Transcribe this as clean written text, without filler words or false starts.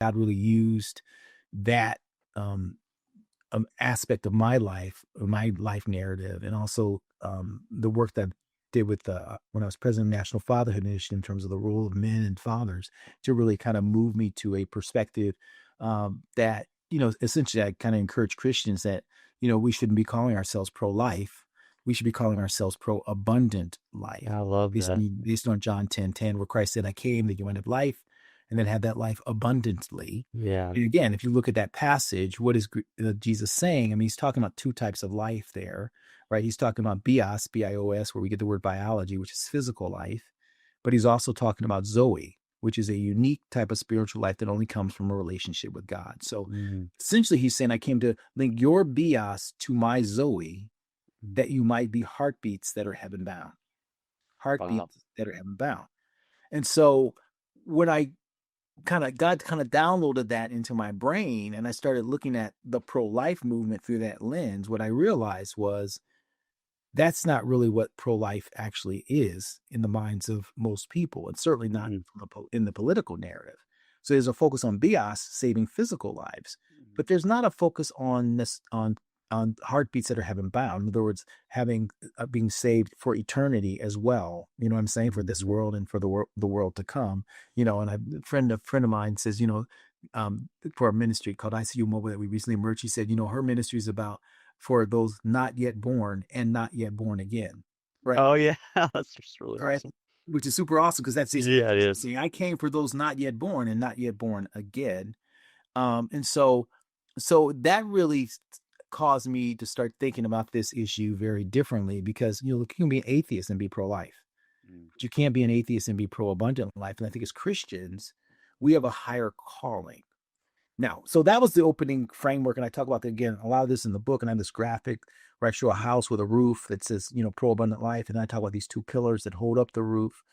God really used that um, aspect of my life narrative, and also the work that I did with when I was president of National Fatherhood Initiative in terms of the role of men and fathers to really kind of move me to a perspective that, essentially I kind of encourage Christians that, we shouldn't be calling ourselves pro-life. We should be calling ourselves pro-abundant life. I love that. Based on John 10:10, where Christ said, I came that you might have life and then have that life abundantly. Yeah. And again, if you look at that passage, what is Jesus saying? I mean, he's talking about two types of life there, right? He's talking about bios, B-I-O-S, where we get the word biology, which is physical life. But he's also talking about Zoe, which is a unique type of spiritual life that only comes from a relationship with God. So Mm. essentially, he's saying, I came to link your bios to my Zoe, that you might be heartbeats that are heaven bound. Wow. Heartbeats that are heaven bound. And so when God kind of downloaded that into my brain and I started looking at the pro-life movement through that lens, what I realized was that's not really what pro-life actually is in the minds of most people, and certainly not Mhm. in the political narrative. So there's a focus on bios, saving physical lives, but there's not a focus on this on heartbeats that are heaven bound. In other words, having being saved for eternity as well. You know what I'm saying? For this world and for the world to come. And a friend of mine says, for a ministry called ICU Mobile that we recently merged, he said, her ministry is about for those not yet born and not yet born again. Right. Oh, yeah. That's just really Right. awesome. Which is super awesome because that's Yeah, it is. see, I came for those not yet born and not yet born again. And so that really caused me to start thinking about this issue very differently because you can be an atheist and be pro-life, Mm. but you can't be an atheist and be pro-abundant life. And I think as Christians, we have a higher calling. Now, so that was the opening framework, and I talk about that again, a lot of this in the book, and I have this graphic where I show a house with a roof that says, pro-abundant life, and then I talk about these two pillars that hold up the roof.